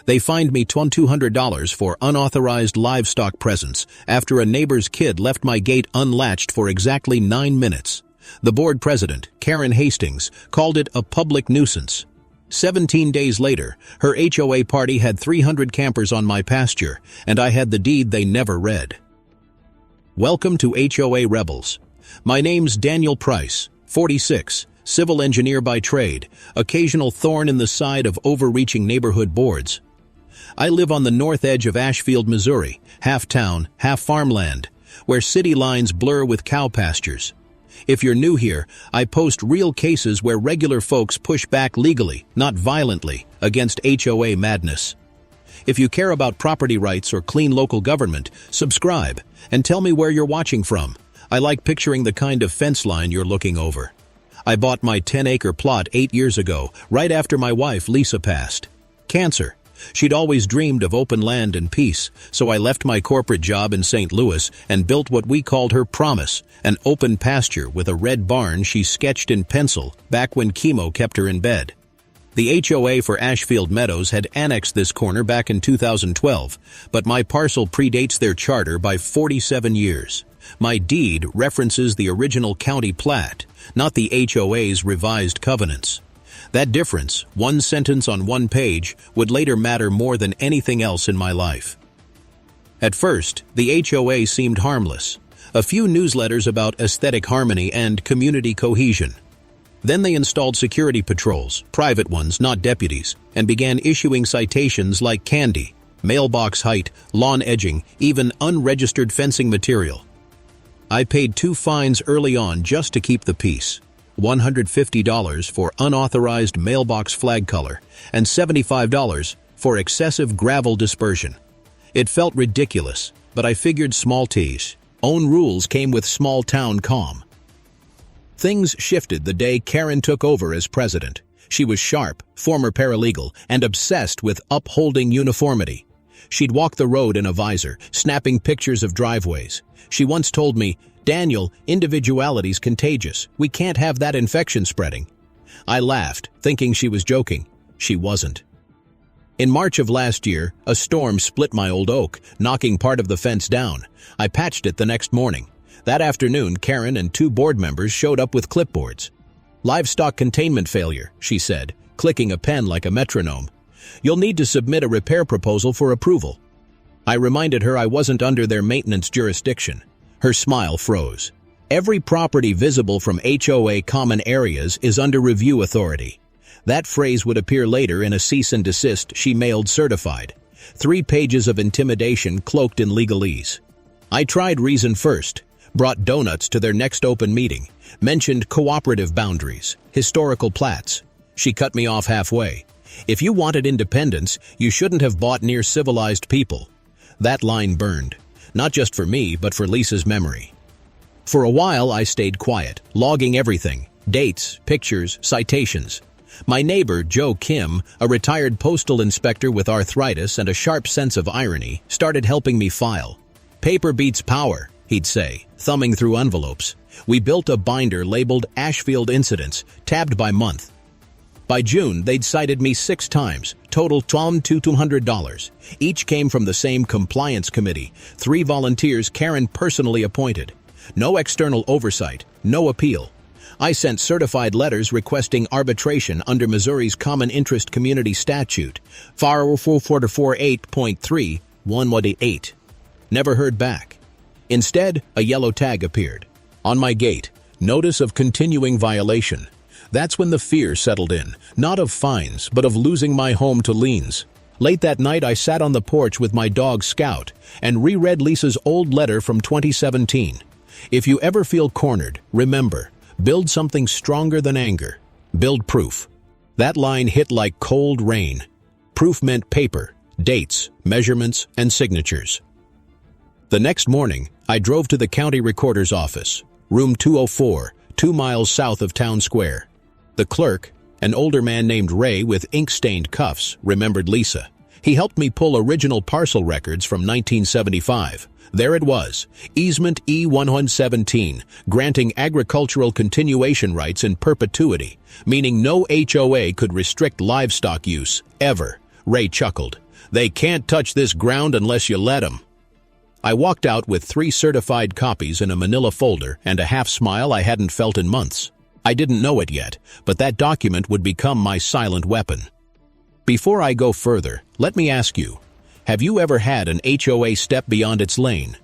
They fined me $200 for unauthorized livestock presence after a neighbor's kid left my gate unlatched for exactly 9 minutes. The board president, Karen Hastings, called it a public nuisance. 17 days later, her HOA party had 300 campers on my pasture, and I had the deed they never read. Welcome to HOA Rebels. My name's Daniel Price, 46, civil engineer by trade, occasional thorn in the side of overreaching neighborhood boards. I live on the north edge of Ashfield, Missouri, half town, half farmland, where city lines blur with cow pastures. If you're new here, I post real cases where regular folks push back legally, not violently, against HOA madness. If you care about property rights or clean local government, subscribe and tell me where you're watching from. I like picturing the kind of fence line you're looking over. I bought my 10-acre plot 8 years ago, right after my wife Lisa passed. Cancer. She'd always dreamed of open land and peace, so I left my corporate job in St. Louis and built what we called her Promise, an open pasture with a red barn she sketched in pencil back when chemo kept her in bed. The HOA for Ashfield Meadows had annexed this corner back in 2012, but my parcel predates their charter by 47 years. My deed references the original county plat, not the HOA's revised covenants. That difference, one sentence on one page, would later matter more than anything else in my life. At first, the HOA seemed harmless. A few newsletters about aesthetic harmony and community cohesion. Then they installed security patrols, private ones, not deputies, and began issuing citations like candy, mailbox height, lawn edging, even unregistered fencing material. I paid 2 fines early on just to keep the peace. $150 for unauthorized mailbox flag color, and $75 for excessive gravel dispersion. It felt ridiculous, but I figured small t's. Own rules came with small town calm. Things shifted the day Karen took over as president. She was sharp, former paralegal, and obsessed with upholding uniformity. She'd walk the road in a visor, snapping pictures of driveways. She once told me, "Daniel, individuality's contagious. We can't have that infection spreading." I laughed, thinking she was joking. She wasn't. In March of last year, a storm split my old oak, knocking part of the fence down. I patched it the next morning. That afternoon, Karen and 2 board members showed up with clipboards. "Livestock containment failure," she said, clicking a pen like a metronome. "You'll need to submit a repair proposal for approval." I reminded her I wasn't under their maintenance jurisdiction. Her smile froze. "Every property visible from HOA common areas is under review authority." That phrase would appear later in a cease and desist she mailed certified. 3 pages of intimidation cloaked in legalese. I tried reason first, brought donuts to their next open meeting, mentioned cooperative boundaries, historical plats. She cut me off halfway. "If you wanted independence, you shouldn't have bought near civilized people." That line burned. Not just for me, but for Lisa's memory. For a while, I stayed quiet, logging everything: dates, pictures, citations. My neighbor, Joe Kim, a retired postal inspector with arthritis and a sharp sense of irony, started helping me file. "Paper beats power," he'd say, thumbing through envelopes. We built a binder labeled Ashfield Incidents, tabbed by month. By June, they'd cited me 6 times, total $200. Each came from the same compliance committee, 3 volunteers Karen personally appointed. No external oversight, no appeal. I sent certified letters requesting arbitration under Missouri's Common Interest Community Statute, 448.3.118. Never heard back. Instead, a yellow tag appeared. On my gate, notice of continuing violation. That's when the fear settled in, not of fines, but of losing my home to liens. Late that night, I sat on the porch with my dog Scout and reread Lisa's old letter from 2017. If you ever feel cornered, remember, build something stronger than anger. Build proof. That line hit like cold rain. Proof meant paper, dates, measurements, and signatures. The next morning, I drove to the county recorder's office, room 204, 2 miles south of Town Square. The clerk, an older man named Ray with ink-stained cuffs, remembered Lisa. He helped me pull original parcel records from 1975. There it was, easement E117, granting agricultural continuation rights in perpetuity, meaning no HOA could restrict livestock use, ever. Ray chuckled. They can't touch this ground unless you let them. I walked out with 3 certified copies in a manila folder and a half smile I hadn't felt in months. I didn't know it yet, but that document would become my silent weapon. Before I go further, let me ask you, have you ever had an HOA step beyond its lane?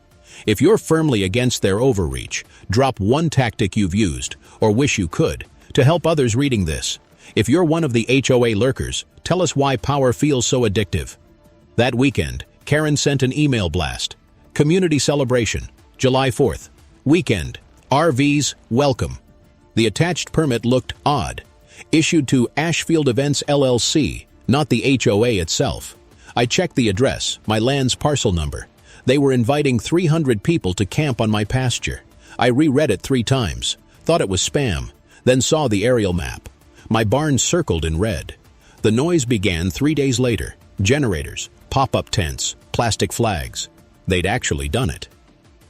If you're firmly against their overreach, drop one tactic you've used, or wish you could, to help others reading this. If you're one of the HOA lurkers, tell us why power feels so addictive. That weekend, Karen sent an email blast. Community celebration, July 4th. Weekend, RVs, welcome. The attached permit looked odd. Issued to Ashfield Events LLC, not the HOA itself. I checked the address, my land's parcel number. They were inviting 300 people to camp on my pasture. I reread it 3 times, thought it was spam, then saw the aerial map. My barn circled in red. The noise began 3 days later. Generators, pop-up tents, plastic flags. They'd actually done it.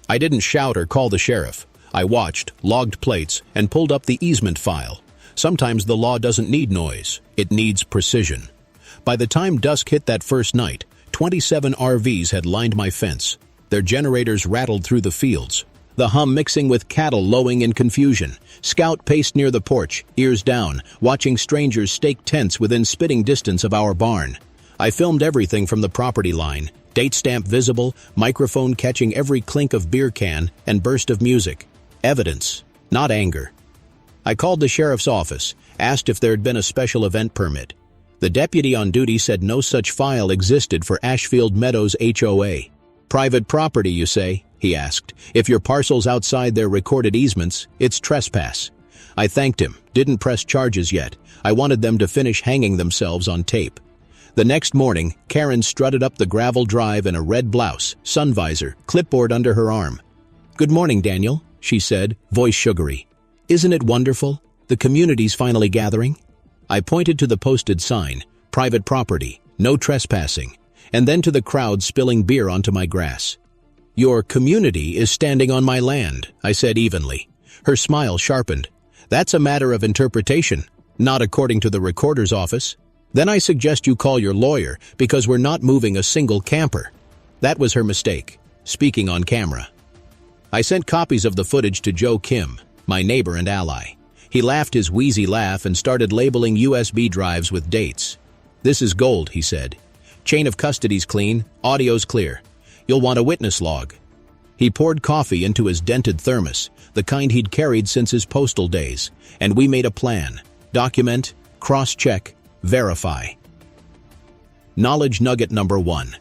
I didn't shout or call the sheriff. I watched, logged plates, and pulled up the easement file. Sometimes the law doesn't need noise. It needs precision. By the time dusk hit that first night, 27 RVs had lined my fence. Their generators rattled through the fields. The hum mixing with cattle lowing in confusion. Scout paced near the porch, ears down, watching strangers stake tents within spitting distance of our barn. I filmed everything from the property line, date stamp visible, microphone catching every clink of beer can and burst of music. Evidence, not anger. I called the sheriff's office, asked if there had been a special event permit. The deputy on duty said no such file existed for Ashfield Meadows HOA. Private property, you say? He asked. If your parcel's outside their recorded easements, it's trespass. I thanked him, didn't press charges yet. I wanted them to finish hanging themselves on tape. The next morning, Karen strutted up the gravel drive in a red blouse, sun visor, clipboard under her arm. "Good morning, Daniel," she said, voice sugary. "Isn't it wonderful? The community's finally gathering." I pointed to the posted sign, private property, no trespassing, and then to the crowd spilling beer onto my grass. "Your community is standing on my land," I said evenly. Her smile sharpened. "That's a matter of interpretation, not according to the recorder's office. Then I suggest you call your lawyer because we're not moving a single camper." That was her mistake, speaking on camera. I sent copies of the footage to Joe Kim, my neighbor and ally. He laughed his wheezy laugh and started labeling USB drives with dates. "This is gold," he said. "Chain of custody's clean, audio's clear. You'll want a witness log." He poured coffee into his dented thermos, the kind he'd carried since his postal days, and we made a plan. Document, cross-check, verify. Knowledge nugget number 1.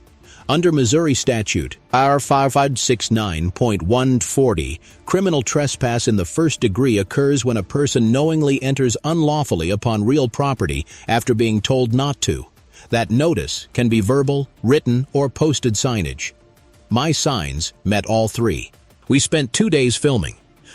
Under Missouri statute, R5569.140, criminal trespass in the first degree occurs when a person knowingly enters unlawfully upon real property after being told not to. That notice can be verbal, written, or posted signage. My signs met all 3. We spent 2 days filming.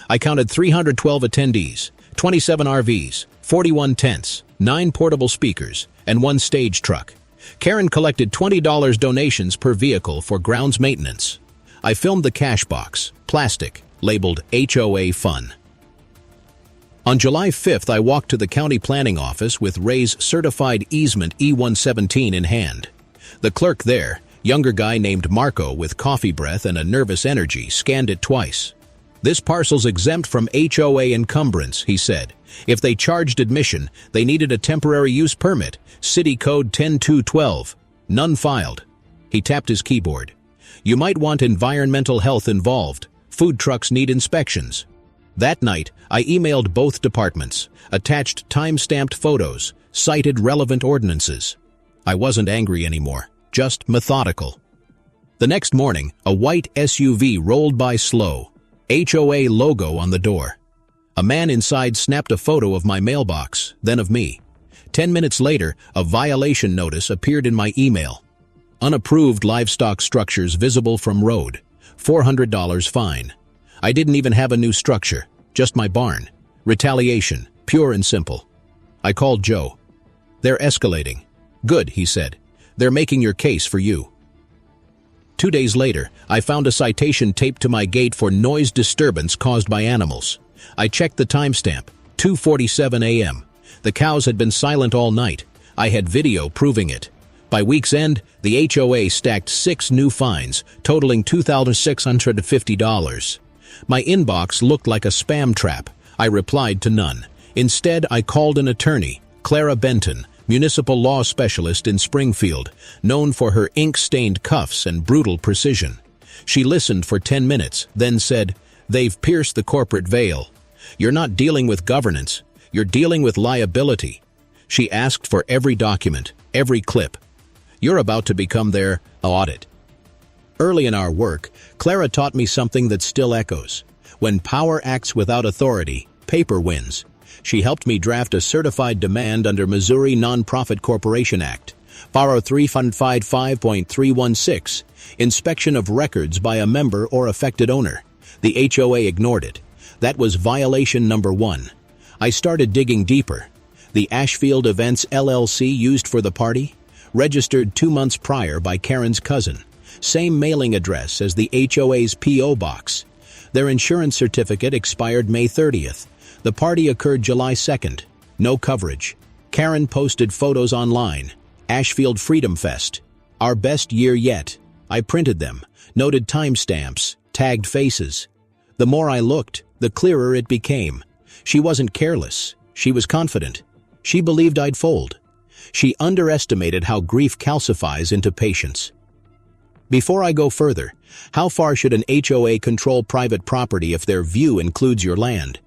I counted 312 attendees, 27 RVs, 41 tents, 9 portable speakers, and 1 stage truck. Karen collected $20 donations per vehicle for grounds maintenance. I filmed the cash box, plastic, labeled HOA Fun. On July 5th, I walked to the county planning office with Ray's certified easement E117 in hand. The clerk there, younger guy named Marco with coffee breath and a nervous energy, scanned it twice. "This parcel's exempt from HOA encumbrance," he said. "If they charged admission, they needed a temporary use permit, City Code 10212. None filed." He tapped his keyboard. "You might want environmental health involved. Food trucks need inspections." That night, I emailed both departments, attached time-stamped photos, cited relevant ordinances. I wasn't angry anymore, just methodical. The next morning, a white SUV rolled by slow, HOA logo on the door. A man inside snapped a photo of my mailbox, then of me. 10 minutes later, a violation notice appeared in my email. Unapproved livestock structures visible from road. $400 fine. I didn't even have a new structure, just my barn. Retaliation, pure and simple. I called Joe. "They're escalating." "Good," he said. "They're making your case for you." 2 days later, I found a citation taped to my gate for noise disturbance caused by animals. I checked the timestamp, 2:47 a.m. The cows had been silent all night. I had video proving it. By week's end, the HOA stacked 6 new fines, totaling $2,650. My inbox looked like a spam trap. I replied to none. Instead, I called an attorney, Clara Benton, municipal law specialist in Springfield, known for her ink-stained cuffs and brutal precision. She listened for 10 minutes, then said, "They've pierced the corporate veil. You're not dealing with governance. You're dealing with liability." She asked for every document, every clip. "You're about to become their audit." Early in our work, Clara taught me something that still echoes. When power acts without authority, paper wins. She helped me draft a certified demand under Missouri Nonprofit Corporation Act, Faro 355.316, inspection of records by a member or affected owner. The HOA ignored it. That was violation number 1. I started digging deeper. The Ashfield Events LLC used for the party? Registered 2 months prior by Karen's cousin. Same mailing address as the HOA's P.O. box. Their insurance certificate expired May 30th. The party occurred July 2nd. No coverage. Karen posted photos online. Ashfield Freedom Fest. Our best year yet. I printed them, noted timestamps, tagged faces. The more I looked, the clearer it became. She wasn't careless. She was confident. She believed I'd fold. She underestimated how grief calcifies into patience. Before I go further, how far should an HOA control private property if their view includes your land?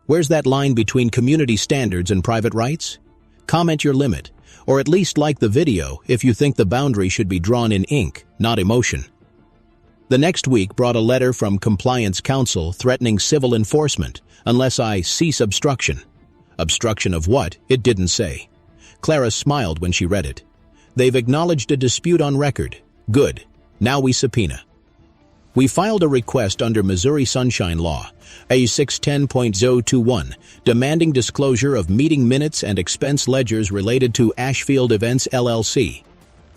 Where's that line between community standards and private rights? Comment your limit, or at least like the video if you think the boundary should be drawn in ink, not emotion. The next week brought a letter from Compliance Council threatening civil enforcement unless I cease obstruction. Obstruction of what? It didn't say. Clara smiled when she read it. They've acknowledged a dispute on record. Good. Now we subpoena. We filed a request under Missouri Sunshine Law, A610.021, demanding disclosure of meeting minutes and expense ledgers related to Ashfield Events LLC.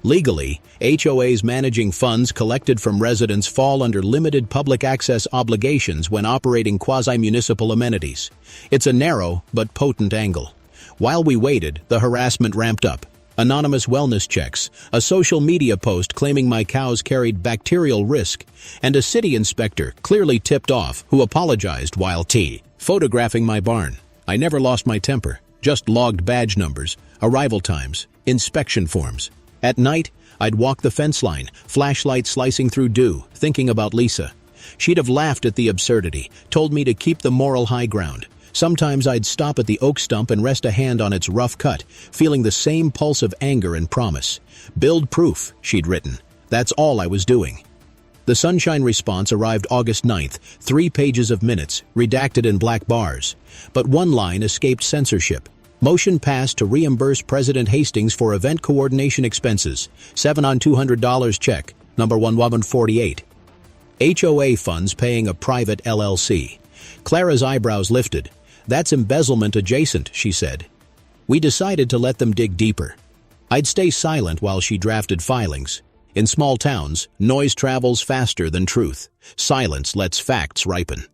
Legally, HOAs managing funds collected from residents fall under limited public access obligations when operating quasi-municipal amenities. It's a narrow but potent angle. While we waited, the harassment ramped up. Anonymous wellness checks, a social media post claiming my cows carried bacterial risk, and a city inspector, clearly tipped off, who apologized while photographing my barn. I never lost my temper, just logged badge numbers, arrival times, inspection forms. At night, I'd walk the fence line, flashlight slicing through dew, thinking about Lisa. She'd have laughed at the absurdity, told me to keep the moral high ground. Sometimes I'd stop at the oak stump and rest a hand on its rough cut, feeling the same pulse of anger and promise. Build proof, she'd written. That's all I was doing. The Sunshine response arrived August 9th, 3 pages of minutes, redacted in black bars. But one line escaped censorship. Motion passed to reimburse President Hastings for event coordination expenses. $7 on $200 check, number 1148. HOA funds paying a private LLC. Clara's eyebrows lifted. That's embezzlement adjacent, she said. We decided to let them dig deeper. I'd stay silent while she drafted filings. In small towns, noise travels faster than truth. Silence lets facts ripen.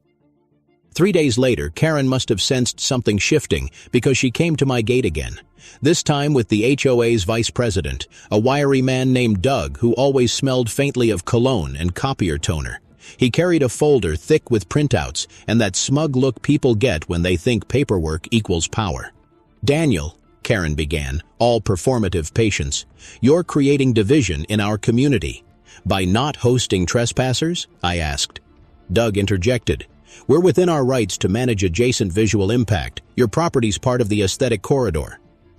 3 days later, Karen must have sensed something shifting because she came to my gate again. This time with the HOA's vice president, a wiry man named Doug who always smelled faintly of cologne and copier toner. He carried a folder thick with printouts and that smug look people get when they think paperwork equals power. "Daniel," Karen began, all performative patience, "you're creating division in our community." "By not hosting trespassers?" I asked. Doug interjected. "We're within our rights to manage adjacent visual impact. Your property's part of the aesthetic corridor."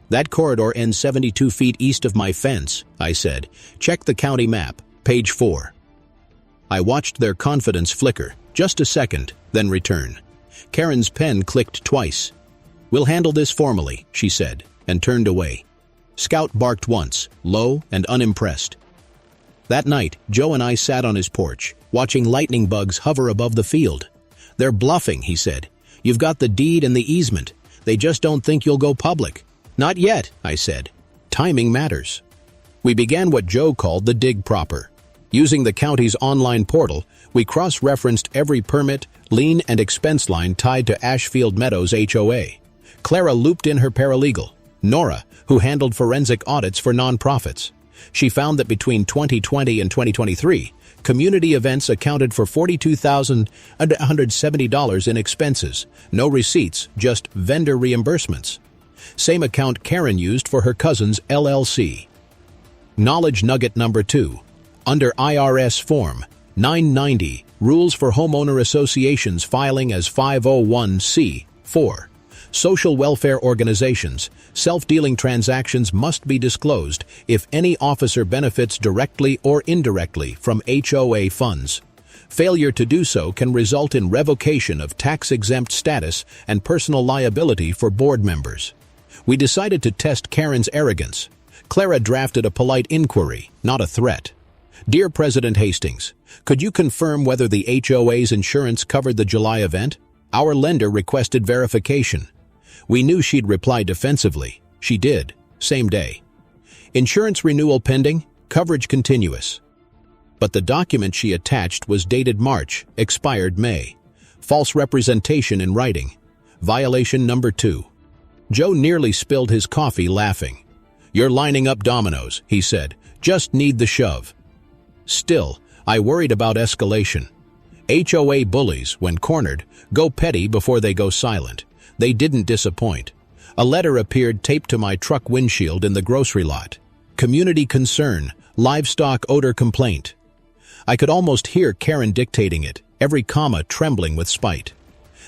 "That corridor ends 72 feet east of my fence," I said. "Check the county map, page 4. I watched their confidence flicker, just a second, then return. Karen's pen clicked twice. "We'll handle this formally," she said, and turned away. Scout barked once, low and unimpressed. That night, Joe and I sat on his porch, watching lightning bugs hover above the field. "They're bluffing," he said. "You've got the deed and the easement. They just don't think you'll go public." "Not yet," I said. "Timing matters." We began what Joe called the dig proper. Using the county's online portal, we cross-referenced every permit, lien, and expense line tied to Ashfield Meadows HOA. Clara looped in her paralegal, Nora, who handled forensic audits for nonprofits. She found that between 2020 and 2023, community events accounted for $42,170 in expenses, no receipts, just vendor reimbursements. Same account Karen used for her cousin's LLC. Knowledge nugget number 2. Under IRS Form 990, Rules for Homeowner Associations Filing as 501c4. Social welfare organizations, self-dealing transactions must be disclosed if any officer benefits directly or indirectly from HOA funds. Failure to do so can result in revocation of tax-exempt status and personal liability for board members. We decided to test Karen's arrogance. Clara drafted a polite inquiry, not a threat. Dear President Hastings, could you confirm whether the HOA's insurance covered the July event? Our lender requested verification. We knew she'd reply defensively. She did, same day. Insurance renewal pending, coverage continuous. But the document she attached was dated March, expired May. False representation in writing. Violation number 2. Joe nearly spilled his coffee laughing. You're lining up dominoes, he said. Just need the shove. Still, I worried about escalation. HOA bullies, when cornered, go petty before they go silent. They didn't disappoint. A letter appeared taped to my truck windshield in the grocery lot. Community concern, livestock odor complaint. I could almost hear Karen dictating it, every comma trembling with spite.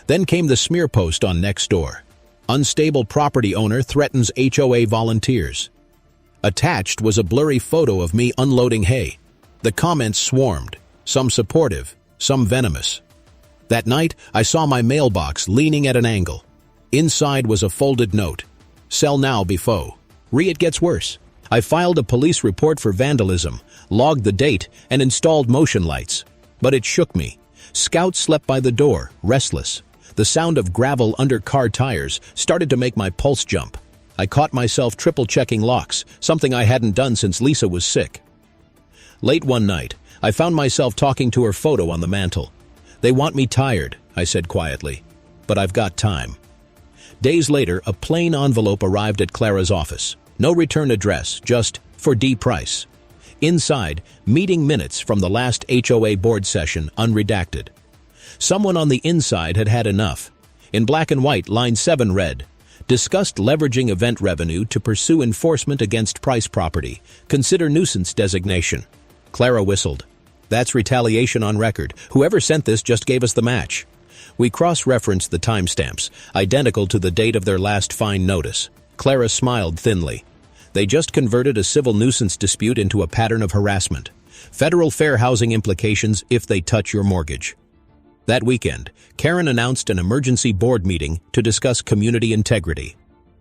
Then came the smear post on Nextdoor. Unstable property owner threatens HOA volunteers. Attached was a blurry photo of me unloading hay. The comments swarmed, some supportive, some venomous. That night, I saw my mailbox leaning at an angle. Inside was a folded note. Sell now before. It gets worse. I filed a police report for vandalism, logged the date, and installed motion lights. But it shook me. Scouts slept by the door, restless. The sound of gravel under car tires started to make my pulse jump. I caught myself triple-checking locks, something I hadn't done since Lisa was sick. Late one night, I found myself talking to her photo on the mantel. They want me tired, I said quietly, but I've got time. Days later, a plain envelope arrived at Clara's office. No return address, just for D. Price. Inside, meeting minutes from the last HOA board session, unredacted. Someone on the inside had had enough. In black and white, line 7 read, discussed leveraging event revenue to pursue enforcement against Price property. Consider nuisance designation. Clara whistled. That's retaliation on record. Whoever sent this just gave us the match. We cross-referenced the timestamps, identical to the date of their last fine notice. Clara smiled thinly. They just converted a civil nuisance dispute into a pattern of harassment. Federal fair housing implications if they touch your mortgage. That weekend, Karen announced an emergency board meeting to discuss community integrity.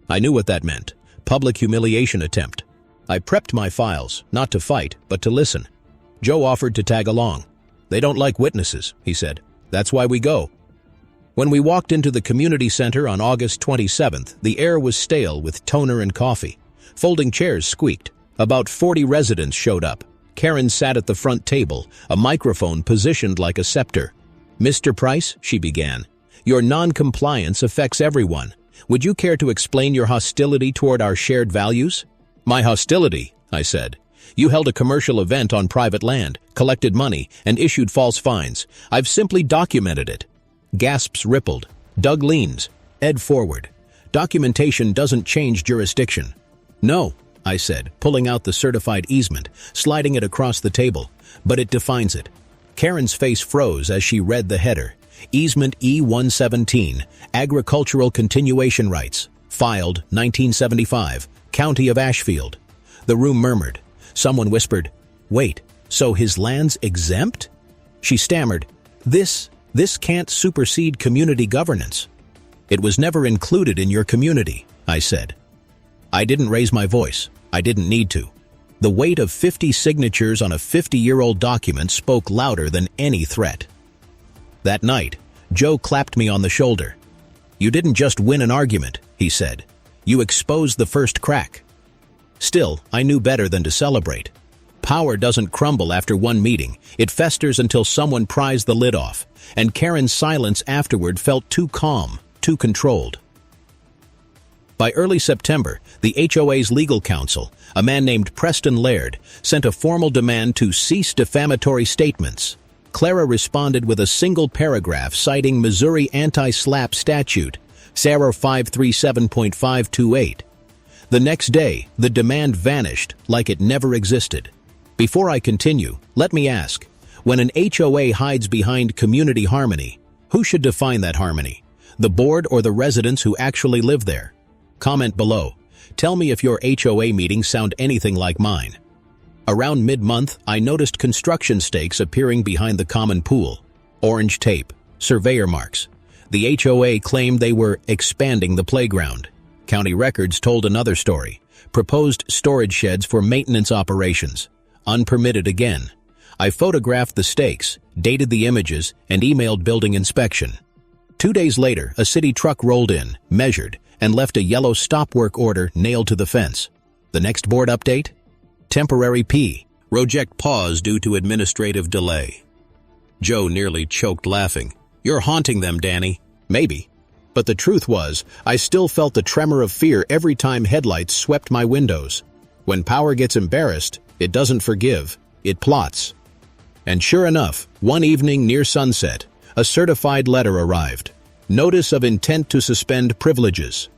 I knew what that meant. Public humiliation attempt. I prepped my files, not to fight, but to listen. Joe offered to tag along. They don't like witnesses, he said. That's why we go. When we walked into the community center on August 27th, the air was stale with toner and coffee. Folding chairs squeaked. About 40 residents showed up. Karen sat at the front table, a microphone positioned like a scepter. Mr. Price, she began, your non-compliance affects everyone. Would you care to explain your hostility toward our shared values? My hostility, I said. You held a commercial event on private land, collected money, and issued false fines. I've simply documented it. Gasps rippled. Doug leans. Ed forward. Documentation doesn't change jurisdiction. No, I said, pulling out the certified easement, sliding it across the table, but it defines it. Karen's face froze as she read the header. Easement E-117, Agricultural Continuation Rights, filed 1975, County of Ashfield. The room murmured. Someone whispered, wait, so his land's exempt? She stammered, This can't supersede community governance. It was never included in your community, I said. I didn't raise my voice. I didn't need to. The weight of 50 signatures on a 50-year-old document spoke louder than any threat. That night, Joe clapped me on the shoulder. You didn't just win an argument, he said. You exposed the first crack. Still, I knew better than to celebrate. Power doesn't crumble after one meeting. It festers until someone pries the lid off, and Karen's silence afterward felt too calm, too controlled. By early September, the HOA's legal counsel, a man named Preston Laird, sent a formal demand to cease defamatory statements. Clara responded with a single paragraph citing Missouri anti-SLAPP statute, SARA 537.528. The next day, the demand vanished like it never existed. Before I continue, let me ask, when an HOA hides behind community harmony, who should define that harmony? The board or the residents who actually live there? Comment below. Tell me if your HOA meetings sound anything like mine. Around mid-month, I noticed construction stakes appearing behind the common pool. Orange tape, surveyor marks. The HOA claimed they were expanding the playground. County records told another story. Proposed storage sheds for maintenance operations. Unpermitted again. I photographed the stakes, dated the images, and emailed building inspection. 2 days later, a city truck rolled in, measured, and left a yellow stop work order nailed to the fence. The next board update? Temporary P. Project pause due to administrative delay. Joe nearly choked laughing. You're haunting them, Danny. Maybe. But the truth was, I still felt the tremor of fear every time headlights swept my windows. When power gets embarrassed, it doesn't forgive, it plots. And sure enough, one evening near sunset, a certified letter arrived. Notice of intent to suspend privileges.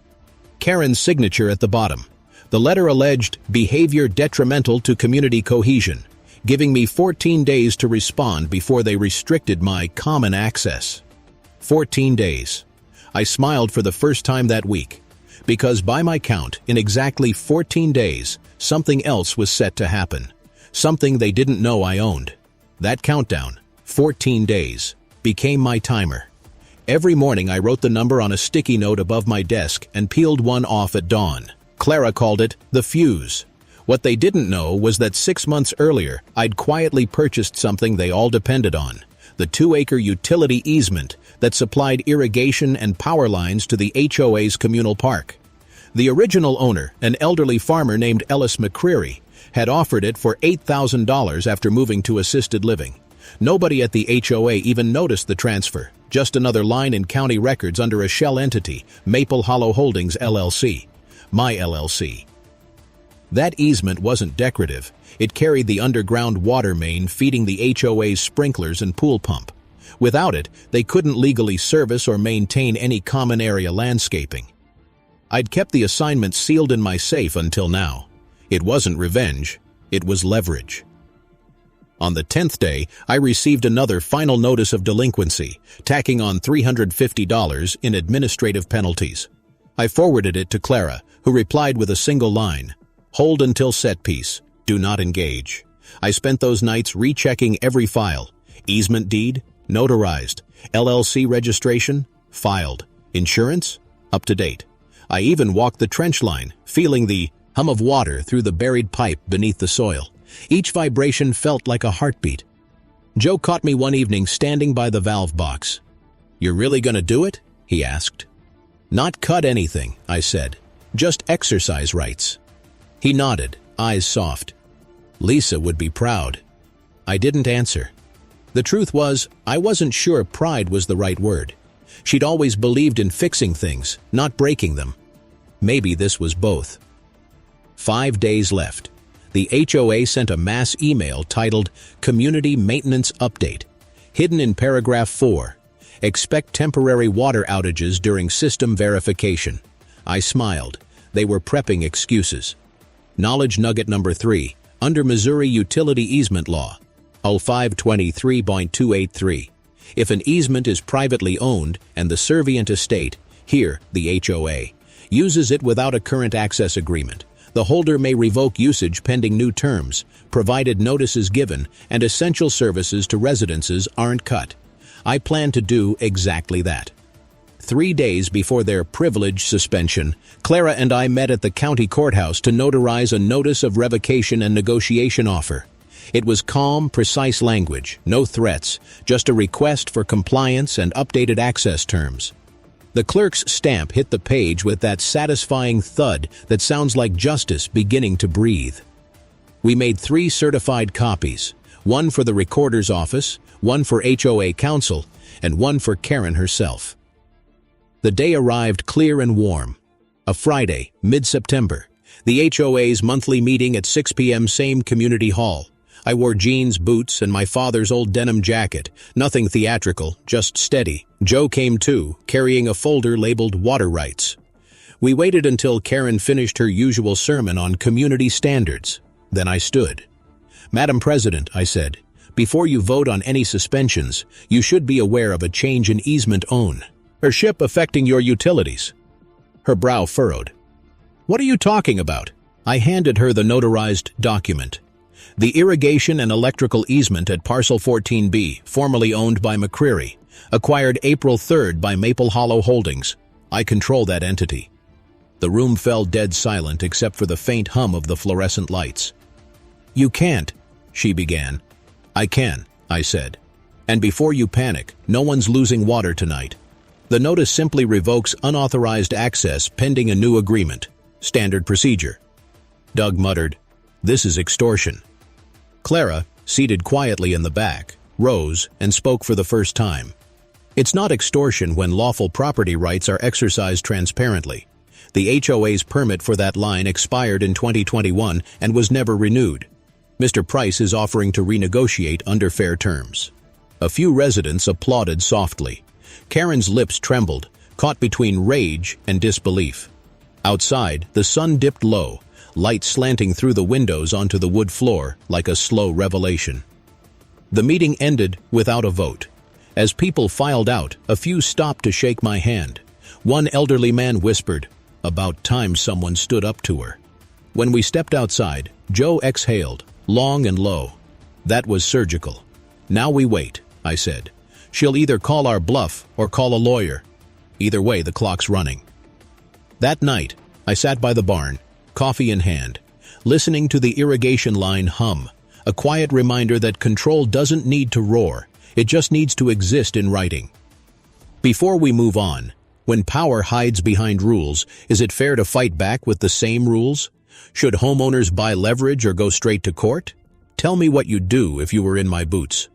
Karen's signature at the bottom. The letter alleged behavior detrimental to community cohesion, giving me 14 days to respond before they restricted my common access. 14 days. I smiled for the first time that week, because by my count, in exactly 14 days, something else was set to happen. Something they didn't know I owned. That countdown, 14 days, became my timer. Every morning I wrote the number on a sticky note above my desk and peeled one off at dawn. Clara called it the fuse. What they didn't know was that 6 months earlier, I'd quietly purchased something they all depended on, the 2-acre utility easement that supplied irrigation and power lines to the HOA's communal park. The original owner, an elderly farmer named Ellis McCreary, had offered it for $8,000 after moving to assisted living. Nobody at the HOA even noticed the transfer, just another line in county records under a shell entity, Maple Hollow Holdings LLC, my LLC. That easement wasn't decorative. It carried the underground water main feeding the HOA's sprinklers and pool pump. Without it, they couldn't legally service or maintain any common area landscaping. I'd kept the assignment sealed in my safe until now. It wasn't revenge, it was leverage. On the 10th day, I received another final notice of delinquency, tacking on $350 in administrative penalties. I forwarded it to Clara, who replied with a single line, "Hold until set piece, do not engage." I spent those nights rechecking every file. Easement deed, notarized. LLC registration, filed. Insurance, up to date. I even walked the trench line, feeling the hum of water through the buried pipe beneath the soil. Each vibration felt like a heartbeat. Joe caught me one evening standing by the valve box. "You're really gonna do it?" he asked. "Not cut anything," I said. "Just exercise rights." He nodded, eyes soft. Lisa would be proud. I didn't answer. The truth was, I wasn't sure pride was the right word. She'd always believed in fixing things, not breaking them. Maybe this was both. 5 days left. The HOA sent a mass email titled Community Maintenance Update. Hidden in paragraph 4, expect temporary water outages during system verification. I smiled. They were prepping excuses. Knowledge nugget number 3, under Missouri Utility Easement Law, HO 523.283. If an easement is privately owned and the servient estate, here, the HOA, uses it without a current access agreement, the holder may revoke usage pending new terms, provided notice is given and essential services to residences aren't cut. I plan to do exactly that. 3 days before their privilege suspension, Clara and I met at the county courthouse to notarize a notice of revocation and negotiation offer. It was calm, precise language, no threats, just a request for compliance and updated access terms. The clerk's stamp hit the page with that satisfying thud that sounds like justice beginning to breathe. We made 3 certified copies, one for the recorder's office, one for HOA counsel, and one for Karen herself. The day arrived clear and warm. A Friday, mid-September. The HOA's monthly meeting at 6 p.m. Same community hall. I wore jeans, boots, and my father's old denim jacket. Nothing theatrical, just steady. Joe came too, carrying a folder labeled Water Rights. We waited until Karen finished her usual sermon on community standards. Then I stood. "Madam President," I said, "before you vote on any suspensions, you should be aware of a change in easement ownership affecting your utilities." Her brow furrowed. "What are you talking about?" I handed her the notarized document. The irrigation and electrical easement at Parcel 14B, formerly owned by McCreary, acquired April 3rd by Maple Hollow Holdings. I control that entity. The room fell dead silent except for the faint hum of the fluorescent lights. "You can't," she began. "I can," I said. "And before you panic, no one's losing water tonight. The notice simply revokes unauthorized access pending a new agreement. Standard procedure." Doug muttered, "This is extortion." Clara, seated quietly in the back, rose and spoke for the first time. "It's not extortion when lawful property rights are exercised transparently. The HOA's permit for that line expired in 2021 and was never renewed. Mr. Price is offering to renegotiate under fair terms." A few residents applauded softly. Karen's lips trembled, caught between rage and disbelief. Outside, the sun dipped low, light slanting through the windows onto the wood floor like a slow revelation. The meeting ended without a vote. As people filed out, a few stopped to shake my hand. One elderly man whispered, "About time someone stood up to her." When we stepped outside, Joe exhaled, long and low. That was surgical. "Now we wait," I said. "She'll either call our bluff or call a lawyer. Either way, the clock's running." That night, I sat by the barn, coffee in hand, listening to the irrigation line hum, a quiet reminder that control doesn't need to roar, it just needs to exist in writing. Before we move on, when power hides behind rules, is it fair to fight back with the same rules? Should homeowners buy leverage or go straight to court? Tell me what you'd do if you were in my boots.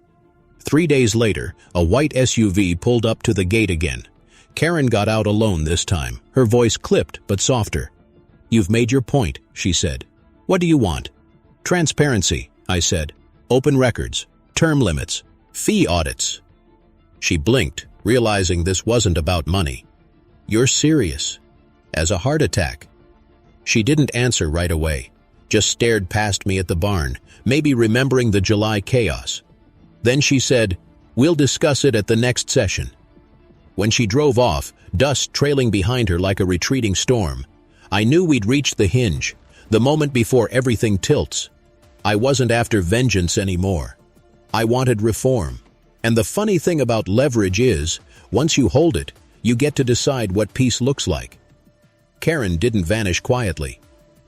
3 days later, a white SUV pulled up to the gate again. Karen got out alone this time, her voice clipped but softer. "You've made your point," she said. "What do you want?" "Transparency," I said. "Open records, term limits, fee audits." She blinked, realizing this wasn't about money. "You're serious?" "As a heart attack." She didn't answer right away, just stared past me at the barn, maybe remembering the July chaos. Then she said, "We'll discuss it at the next session." When she drove off, dust trailing behind her like a retreating storm, I knew we'd reached the hinge, the moment before everything tilts. I wasn't after vengeance anymore. I wanted reform. And the funny thing about leverage is, once you hold it, you get to decide what peace looks like. Karen didn't vanish quietly.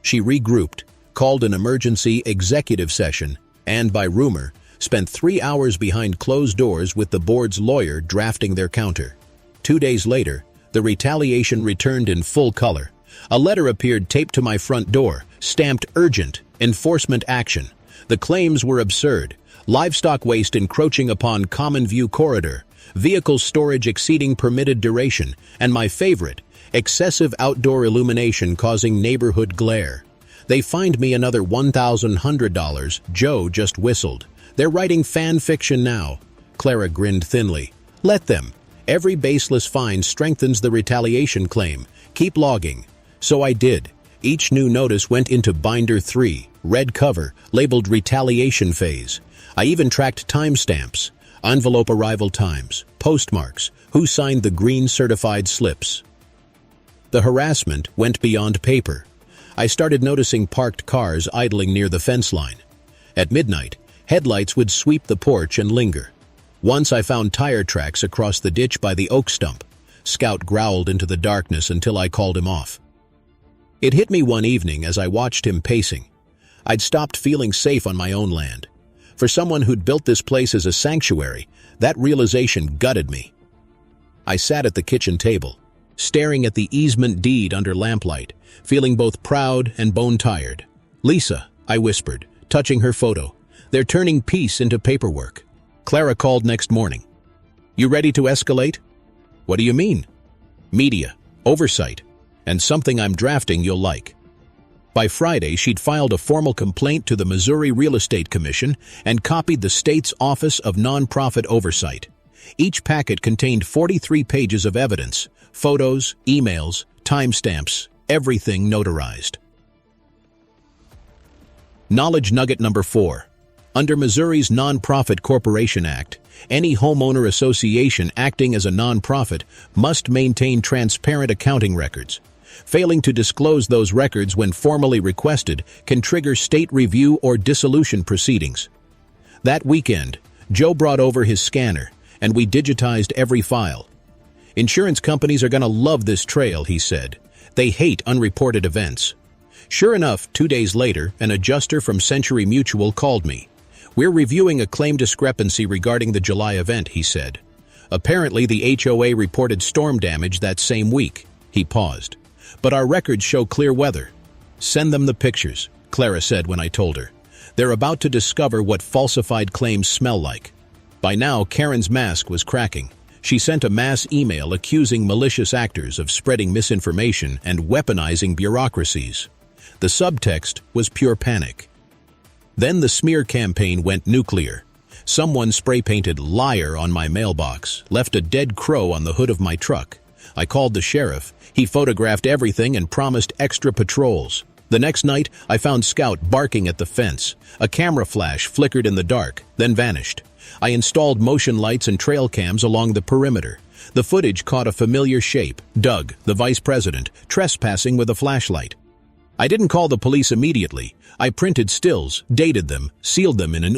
She regrouped, called an emergency executive session, and, by rumor, spent 3 hours behind closed doors with the board's lawyer drafting their counter. 2 days later, the retaliation returned in full color. A letter appeared taped to my front door, stamped urgent, enforcement action. The claims were absurd. Livestock waste encroaching upon common view corridor, vehicle storage exceeding permitted duration, and my favorite, excessive outdoor illumination causing neighborhood glare. They fined me another $1,100. Joe just whistled. "They're writing fan fiction now." Clara grinned thinly. "Let them. Every baseless fine strengthens the retaliation claim. Keep logging." So I did. Each new notice went into binder 3, red cover, labeled retaliation phase. I even tracked timestamps, envelope arrival times, postmarks, who signed the green certified slips. The harassment went beyond paper. I started noticing parked cars idling near the fence line. At midnight, headlights would sweep the porch and linger. Once I found tire tracks across the ditch by the oak stump. Scout growled into the darkness until I called him off. It hit me one evening as I watched him pacing. I'd stopped feeling safe on my own land. For someone who'd built this place as a sanctuary, that realization gutted me. I sat at the kitchen table, staring at the easement deed under lamplight, feeling both proud and bone-tired. "Lisa," I whispered, touching her photo, "they're turning peace into paperwork." Clara called next morning. "You ready to escalate?" "What do you mean?" "Media. Oversight. and something I'm drafting you'll like." By Friday, she'd filed a formal complaint to the Missouri Real Estate Commission and copied the state's Office of Nonprofit Oversight. Each packet contained 43 pages of evidence, photos, emails, timestamps, everything notarized. Knowledge nugget number 4. Under Missouri's Nonprofit Corporation Act, any homeowner association acting as a nonprofit must maintain transparent accounting records. Failing to disclose those records when formally requested can trigger state review or dissolution proceedings. That weekend, Joe brought over his scanner, and we digitized every file. "Insurance companies are going to love this trail," he said. "They hate unreported events." Sure enough, 2 days later, an adjuster from Century Mutual called me. "We're reviewing a claim discrepancy regarding the July event," he said. "Apparently the HOA reported storm damage that same week." He paused. "But our records show clear weather." "Send them the pictures," Clara said when I told her. "They're about to discover what falsified claims smell like." By now, Karen's mask was cracking. She sent a mass email accusing malicious actors of spreading misinformation and weaponizing bureaucracies. The subtext was pure panic. Then the smear campaign went nuclear. Someone spray-painted "liar" on my mailbox, left a dead crow on the hood of my truck. I called the sheriff. He photographed everything and promised extra patrols. The next night, I found Scout barking at the fence. A camera flash flickered in the dark, then vanished. I installed motion lights and trail cams along the perimeter. The footage caught a familiar shape: Doug, the vice president, trespassing with a flashlight. I didn't call the police immediately. I printed stills, dated them, sealed them in an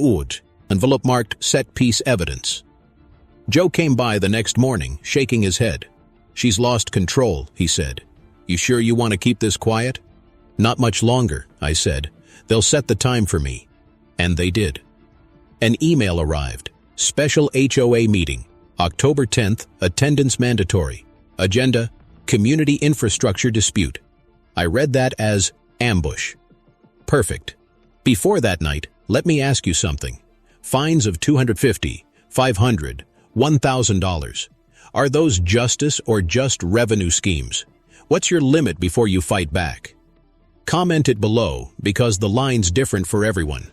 envelope marked "set piece evidence." Joe came by the next morning, shaking his head. "She's lost control," he said. "You sure you want to keep this quiet?" "Not much longer," I said. "They'll set the time for me." And they did. An email arrived. Special HOA meeting. October 10th, attendance mandatory. Agenda: community infrastructure dispute. I read that as ambush. Perfect. Before that night, let me ask you something. Fines of $250, $500, $1,000. Are those justice or just revenue schemes? What's your limit before you fight back? Comment it below, because the line's different for everyone.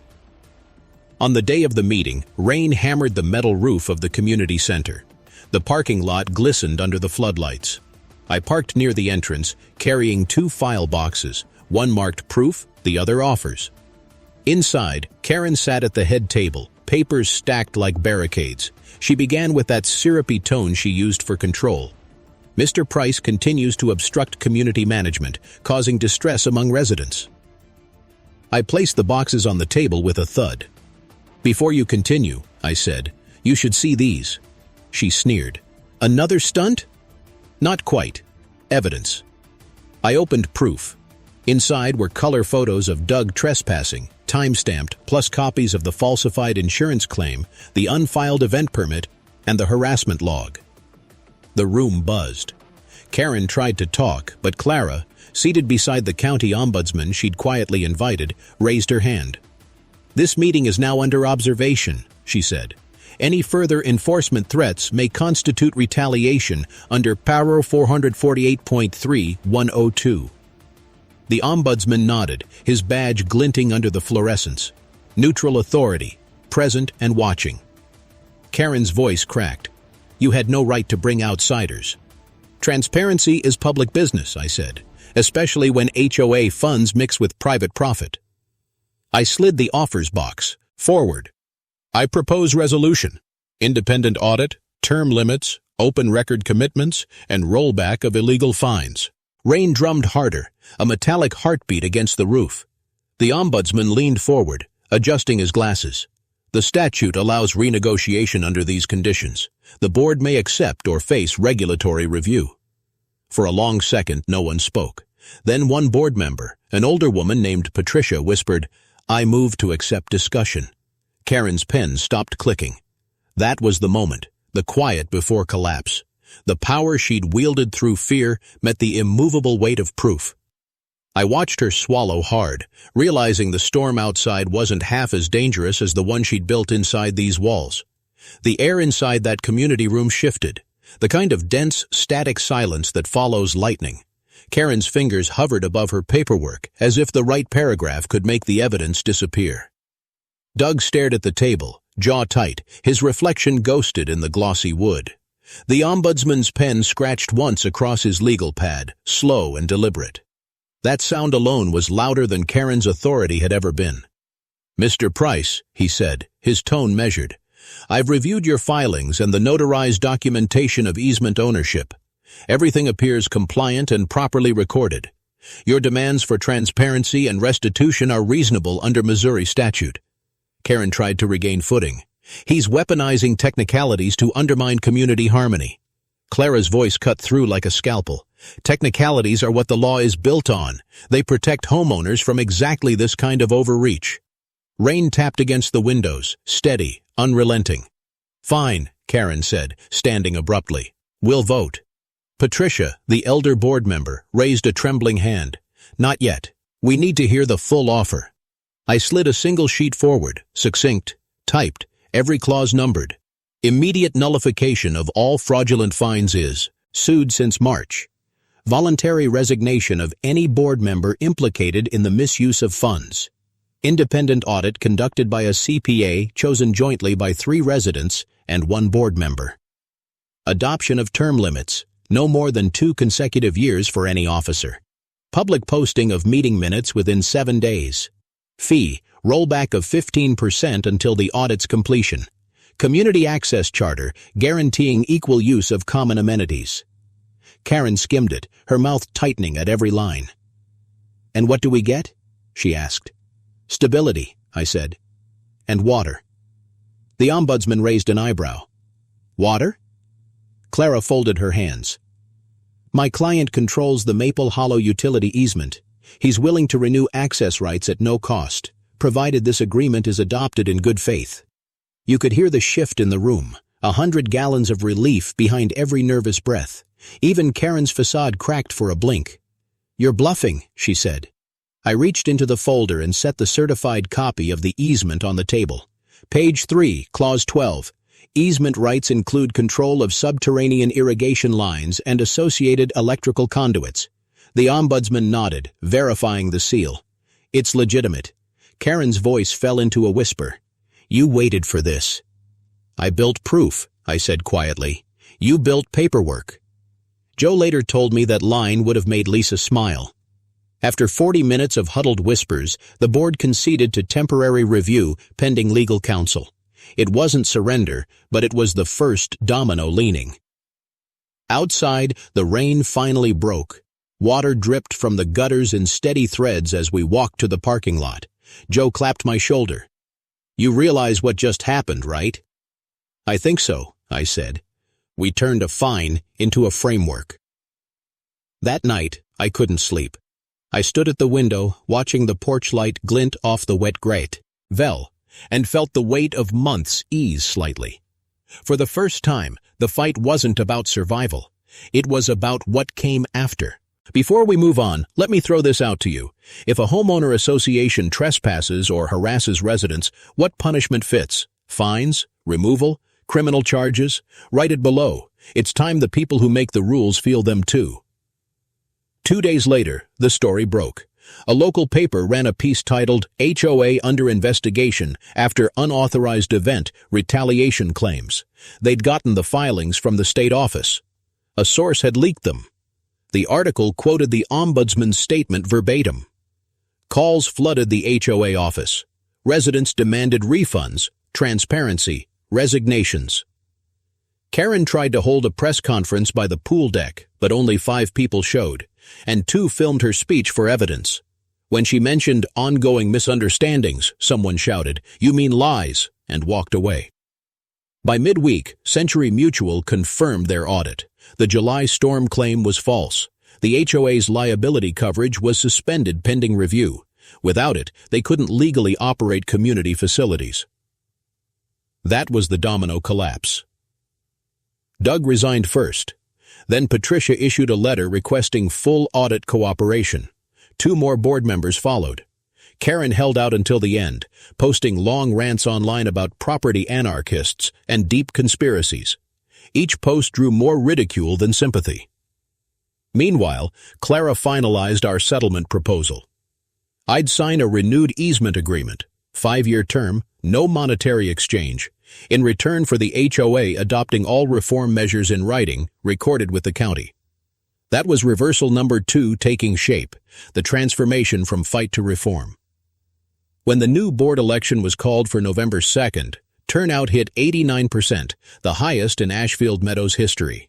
On the day of the meeting, rain hammered the metal roof of the community center. The parking lot glistened under the floodlights. I parked near the entrance, carrying 2 file boxes, one marked proof, the other offers. Inside, Karen sat at the head table, papers stacked like barricades. She began with that syrupy tone she used for control. "Mr. Price continues to obstruct community management, causing distress among residents." I placed the boxes on the table with a thud. "Before you continue," I said, "you should see these." She sneered. "Another stunt?" "Not quite. Evidence." I opened proof. Inside were color photos of Doug trespassing, time-stamped, plus copies of the falsified insurance claim, the unfiled event permit, and the harassment log. The room buzzed. Karen tried to talk, but Clara, seated beside the county ombudsman she'd quietly invited, raised her hand. "This meeting is now under observation," she said. "Any further enforcement threats may constitute retaliation under Paro 448.3.102. The ombudsman nodded, his badge glinting under the fluorescence. Neutral authority, present and watching. Karen's voice cracked. "You had no right to bring outsiders." "Transparency is public business," I said, "especially when HOA funds mix with private profit." I slid the offers box forward. "I propose resolution, independent audit, term limits, open record commitments, and rollback of illegal fines." Rain drummed harder, a metallic heartbeat against the roof. The ombudsman leaned forward, adjusting his glasses. "The statute allows renegotiation under these conditions. The board may accept or face regulatory review." For a long second, no one spoke. Then one board member, an older woman named Patricia, whispered, "I move to accept discussion." Karen's pen stopped clicking. That was the moment, the quiet before collapse. The power she'd wielded through fear met the immovable weight of proof. I watched her swallow hard, realizing the storm outside wasn't half as dangerous as the one she'd built inside these walls. The air inside that community room shifted, the kind of dense, static silence that follows lightning. Karen's fingers hovered above her paperwork, as if the right paragraph could make the evidence disappear. Doug stared at the table, jaw tight, his reflection ghosted in the glossy wood. The ombudsman's pen scratched once across his legal pad, slow and deliberate. That sound alone was louder than Karen's authority had ever been. "Mr. Price," he said, his tone measured, "I've reviewed your filings and the notarized documentation of easement ownership. Everything appears compliant and properly recorded. Your demands for transparency and restitution are reasonable under Missouri statute." Karen tried to regain footing. "He's weaponizing technicalities to undermine community harmony." Clara's voice cut through like a scalpel. "Technicalities are what the law is built on. They protect homeowners from exactly this kind of overreach." Rain tapped against the windows, steady, unrelenting. "Fine," Karen said, standing abruptly. "We'll vote." Patricia, the elder board member, raised a trembling hand. "Not yet. We need to hear the full offer." I slid a single sheet forward, succinct, typed, every clause numbered. "Immediate nullification of all fraudulent fines is sued since March. Voluntary resignation of any board member implicated in the misuse of funds. Independent audit conducted by a CPA chosen jointly by 3 residents and 1 board member. Adoption of term limits, no more than 2 consecutive years for any officer. Public posting of meeting minutes within 7 days. Fee, rollback of 15% until the audit's completion. Community access charter guaranteeing equal use of common amenities." Karen skimmed it, her mouth tightening at every line. "And what do we get?" she asked. "Stability," I said. "And water." The ombudsman raised an eyebrow. "Water?" Clara folded her hands. "My client controls the Maple Hollow utility easement. He's willing to renew access rights at no cost, provided this agreement is adopted in good faith." You could hear the shift in the room, 100 gallons of relief behind every nervous breath. Even Karen's facade cracked for a blink. "You're bluffing," she said. I reached into the folder and set the certified copy of the easement on the table. Page 3, Clause 12. Easement rights include control of subterranean irrigation lines and associated electrical conduits. The ombudsman nodded, verifying the seal. "It's legitimate." Karen's voice fell into a whisper. "You waited for this." "I built proof," I said quietly. "You built paperwork." Joe later told me that line would have made Lisa smile. After 40 minutes of huddled whispers, the board conceded to temporary review pending legal counsel. It wasn't surrender, but it was the first domino leaning. Outside, the rain finally broke. Water dripped from the gutters in steady threads as we walked to the parking lot. Joe clapped my shoulder. "You realize what just happened, right?" "I think so," I said. We turned a fine into a framework. That night, I couldn't sleep. I stood at the window, watching the porch light glint off the wet grate, and felt the weight of months ease slightly. For the first time, the fight wasn't about survival. It was about what came after. Before we move on, let me throw this out to you. If a homeowner association trespasses or harasses residents, what punishment fits? Fines? Removal? Criminal charges? Write it below. It's time the people who make the rules feel them too. 2 days later, the story broke. A local paper ran a piece titled HOA Under Investigation After Unauthorized Event Retaliation Claims. They'd gotten the filings from the state office. A source had leaked them. The article quoted the ombudsman's statement verbatim. Calls flooded the HOA office. Residents demanded refunds, transparency, resignations. Karen tried to hold a press conference by the pool deck, but only 5 people showed, and 2 filmed her speech for evidence. When she mentioned ongoing misunderstandings, someone shouted, "You mean lies," and walked away. By midweek, Century Mutual confirmed their audit. The July storm claim was false. The HOA's liability coverage was suspended pending review. Without it, they couldn't legally operate community facilities. That was the domino collapse. Doug resigned first. Then Patricia issued a letter requesting full audit cooperation. 2 more board members followed. Karen held out until the end, posting long rants online about property anarchists and deep conspiracies. Each post drew more ridicule than sympathy. Meanwhile, Clara finalized our settlement proposal. I'd sign a renewed easement agreement, 5-year term, no monetary exchange, in return for the HOA adopting all reform measures in writing, recorded with the county. That was reversal number 2 taking shape, the transformation from fight to reform. When the new board election was called for November 2nd, turnout hit 89%, the highest in Ashfield Meadows history.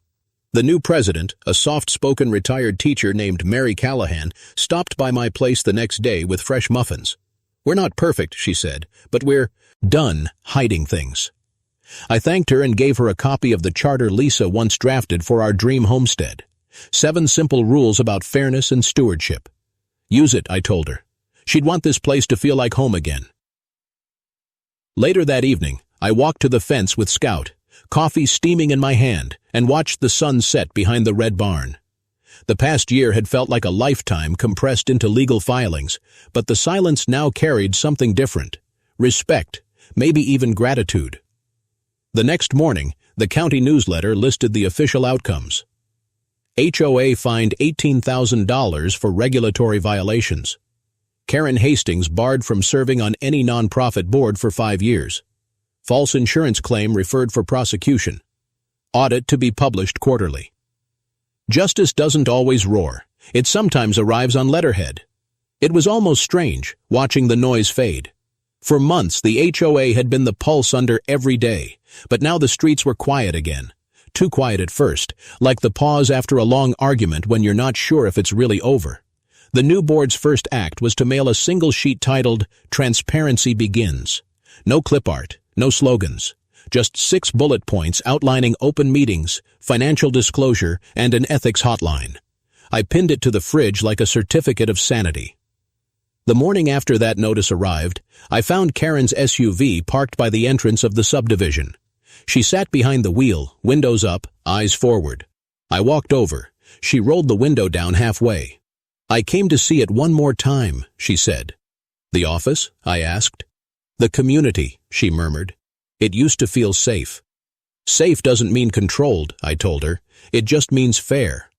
The new president, a soft-spoken retired teacher named Mary Callahan, stopped by my place the next day with fresh muffins. "We're not perfect," she said, "but we're done hiding things." I thanked her and gave her a copy of the charter Lisa once drafted for our dream homestead. 7 simple rules about fairness and stewardship. "Use it," I told her. She'd want this place to feel like home again. Later that evening, I walked to the fence with Scout, coffee steaming in my hand, and watched the sun set behind the red barn. The past year had felt like a lifetime compressed into legal filings, but the silence now carried something different: respect, maybe even gratitude. The next morning, the county newsletter listed the official outcomes. HOA fined $18,000 for regulatory violations. Karen Hastings barred from serving on any nonprofit board for 5 years. False insurance claim referred for prosecution. Audit to be published quarterly. Justice doesn't always roar. It sometimes arrives on letterhead. It was almost strange, watching the noise fade. For months, the HOA had been the pulse under every day, but now the streets were quiet again. Too quiet at first, like the pause after a long argument when you're not sure if it's really over. The new board's first act was to mail a single sheet titled, "Transparency Begins." No clip art, no slogans, just 6 bullet points outlining open meetings, financial disclosure, and an ethics hotline. I pinned it to the fridge like a certificate of sanity. The morning after that notice arrived, I found Karen's SUV parked by the entrance of the subdivision. She sat behind the wheel, windows up, eyes forward. I walked over. She rolled the window down halfway. "I came to see it one more time," she said. "The office?" I asked. "The community," she murmured. "It used to feel safe." "Safe doesn't mean controlled," I told her. "It just means fair."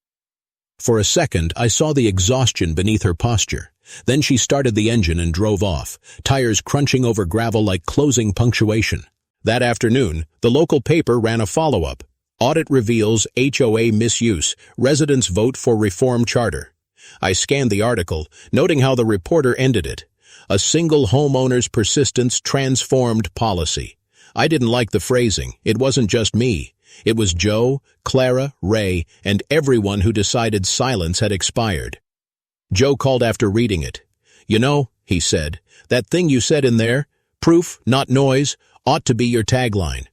For a second, I saw the exhaustion beneath her posture. Then she started the engine and drove off, tires crunching over gravel like closing punctuation. That afternoon, the local paper ran a follow-up. "Audit reveals HOA misuse. Residents vote for reform charter." I scanned the article, noting how the reporter ended it. "A single homeowner's persistence transformed policy." I didn't like the phrasing. It wasn't just me. It was Joe, Clara, Ray, and everyone who decided silence had expired. Joe called after reading it. "You know," he said, "that thing you said in there, proof, not noise, ought to be your tagline."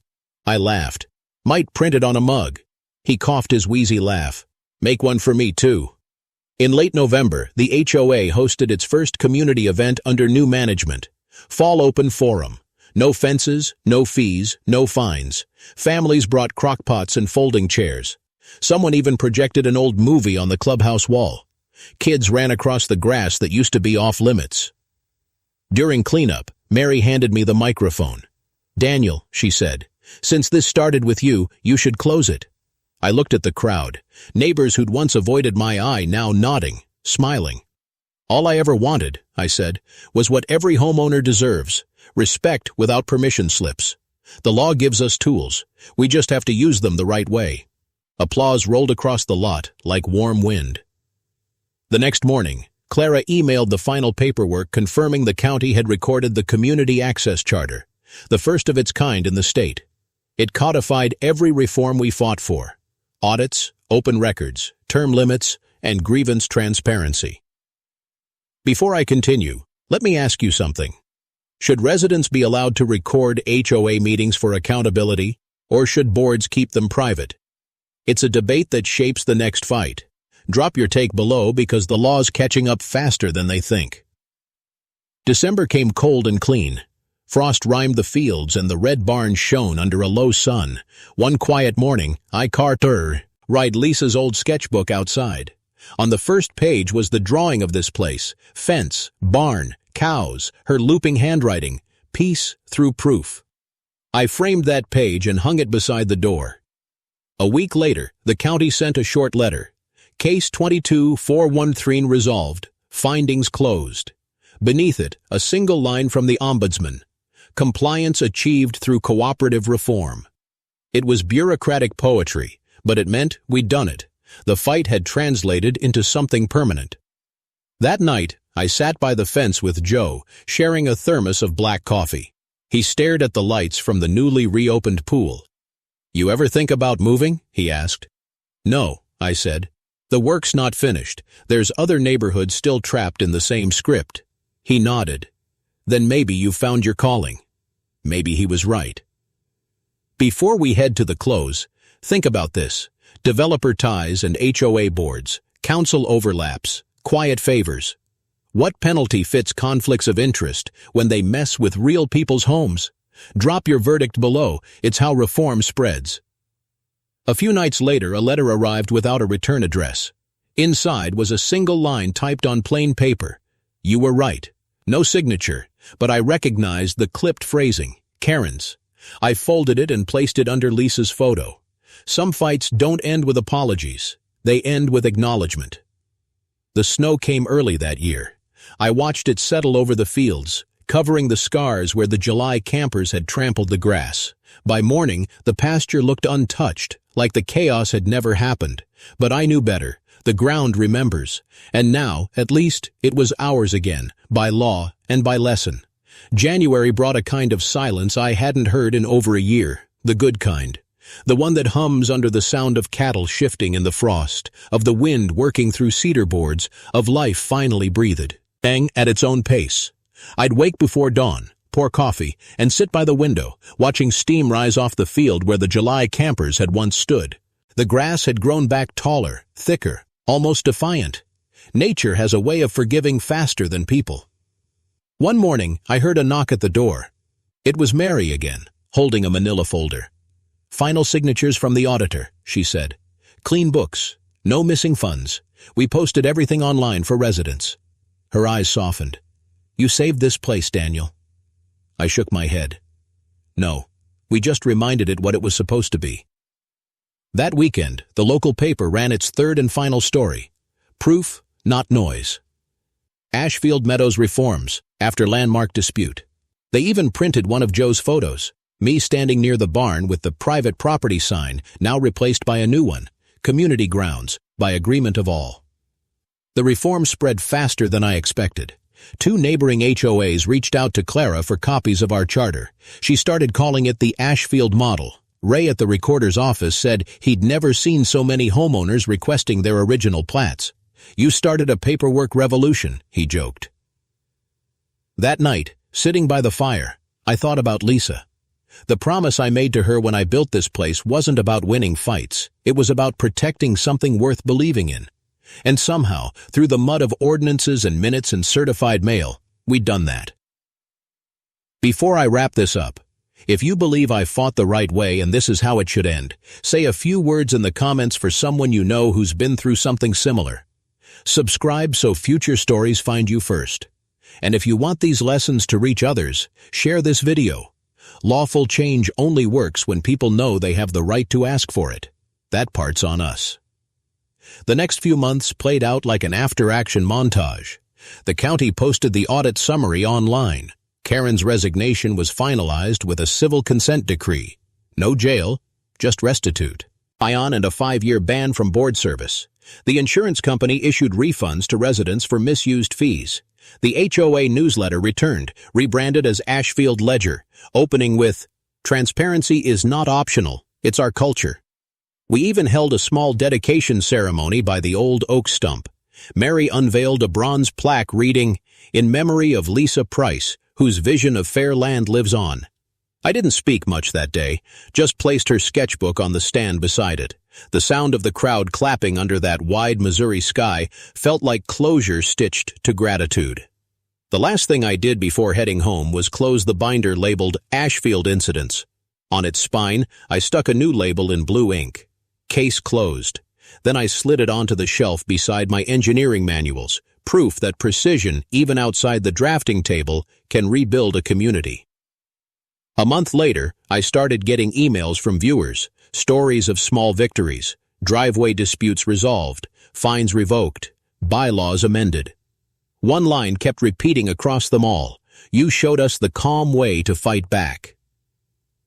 I laughed. "Might print it on a mug." He coughed his wheezy laugh. "Make one for me, too." In late November, the HOA hosted its first community event under new management. Fall Open Forum. No fences, no fees, no fines. Families brought crockpots and folding chairs. Someone even projected an old movie on the clubhouse wall. Kids ran across the grass that used to be off-limits. During cleanup, Mary handed me the microphone. "Daniel," she said, "since this started with you, you should close it." I looked at the crowd. Neighbors who'd once avoided my eye now nodding, smiling. "All I ever wanted," I said, "was what every homeowner deserves. Respect without permission slips. The law gives us tools. We just have to use them the right way." Applause rolled across the lot like warm wind. The next morning, Clara emailed the final paperwork confirming the county had recorded the Community Access Charter, the first of its kind in the state. It codified every reform we fought for: audits, open records, term limits, and grievance transparency. Before I continue, let me ask you something. Should residents be allowed to record HOA meetings for accountability, or should boards keep them private? It's a debate that shapes the next fight. Drop your take below because the law's catching up faster than they think. December came cold and clean. Frost rimed the fields and the red barn shone under a low sun. One quiet morning, I read Lisa's old sketchbook outside. On the first page was the drawing of this place: fence, barn, cows, her looping handwriting, peace through proof. I framed that page and hung it beside the door. A week later, the county sent a short letter. Case 22-413 resolved. Findings closed. Beneath it, a single line from the Ombudsman. Compliance achieved through cooperative reform. It was bureaucratic poetry, but it meant we'd done it. The fight had translated into something permanent. That night, I sat by the fence with Joe, sharing a thermos of black coffee. He stared at the lights from the newly reopened pool. "You ever think about moving?" he asked. "No," I said. "The work's not finished. There's other neighborhoods still trapped in the same script." He nodded. "Then maybe you found your calling." Maybe he was right. Before we head to the close, think about this. Developer ties and HOA boards, council overlaps, quiet favors. What penalty fits conflicts of interest when they mess with real people's homes? Drop your verdict below. It's how reform spreads. A few nights later, a letter arrived without a return address. Inside was a single line typed on plain paper. "You were right." No signature, but I recognized the clipped phrasing, Karen's. I folded it and placed it under Lisa's photo. Some fights don't end with apologies. They end with acknowledgement. The snow came early that year. I watched it settle over the fields, covering the scars where the July campers had trampled the grass. By morning, the pasture looked untouched, like the chaos had never happened. But I knew better. The ground remembers. And now, at least, it was ours again, by law and by lesson. January brought a kind of silence I hadn't heard in over a year, the good kind. The one that hums under the sound of cattle shifting in the frost, of the wind working through cedar boards, of life finally breathed, bang at its own pace. I'd wake before dawn, pour coffee, and sit by the window, watching steam rise off the field where the July campers had once stood. The grass had grown back taller, thicker, almost defiant. Nature has a way of forgiving faster than people. One morning, I heard a knock at the door. It was Mary again, holding a manila folder. "Final signatures from the auditor," she said. "Clean books. No missing funds. We posted everything online for residents." Her eyes softened. "You saved this place, Daniel." I shook my head. "No, we just reminded it what it was supposed to be." That weekend, the local paper ran its third and final story. Proof, not noise. Ashfield Meadows reforms, after landmark dispute. They even printed one of Joe's photos, me standing near the barn with the private property sign, now replaced by a new one, community grounds, by agreement of all. The reform spread faster than I expected. 2 neighboring HOAs reached out to Clara for copies of our charter. She started calling it the Ashfield model. Ray at the recorder's office said he'd never seen so many homeowners requesting their original plats. "You started a paperwork revolution," he joked. That night, sitting by the fire, I thought about Lisa. The promise I made to her when I built this place wasn't about winning fights. It was about protecting something worth believing in. And somehow, through the mud of ordinances and minutes and certified mail, we'd done that. Before I wrap this up, if you believe I fought the right way and this is how it should end, say a few words in the comments for someone you know who's been through something similar. Subscribe so future stories find you first. And if you want these lessons to reach others, share this video. Lawful change only works when people know they have the right to ask for it. That part's on us. The next few months played out like an after-action montage. The county posted the audit summary online. Karen's resignation was finalized with a civil consent decree. No jail, just restitute. Ion and a 5-year ban from board service. The insurance company issued refunds to residents for misused fees. The HOA newsletter returned, rebranded as Ashfield Ledger, opening with, "Transparency is not optional, it's our culture." We even held a small dedication ceremony by the old oak stump. Mary unveiled a bronze plaque reading, "In memory of Lisa Price, whose vision of fair land lives on." I didn't speak much that day, just placed her sketchbook on the stand beside it. The sound of the crowd clapping under that wide Missouri sky felt like closure stitched to gratitude. The last thing I did before heading home was close the binder labeled Ashfield Incidents. On its spine, I stuck a new label in blue ink. Case closed. Then I slid it onto the shelf beside my engineering manuals, proof that precision, even outside the drafting table, can rebuild a community. A month later, I started getting emails from viewers, stories of small victories, driveway disputes resolved, fines revoked, bylaws amended. One line kept repeating across them all. You showed us the calm way to fight back.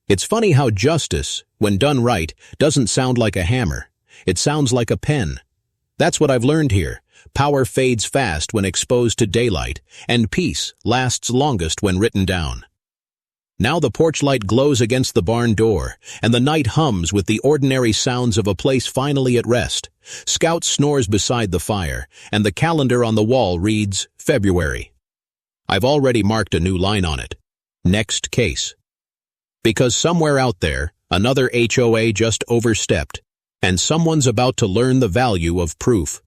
It's funny how justice, when done right, doesn't sound like a hammer. It sounds like a pen. That's what I've learned here. Power fades fast when exposed to daylight, and peace lasts longest when written down. Now the porch light glows against the barn door, and the night hums with the ordinary sounds of a place finally at rest. Scout snores beside the fire, and the calendar on the wall reads February. I've already marked a new line on it. Next case. Because somewhere out there, another HOA just overstepped, and someone's about to learn the value of proof.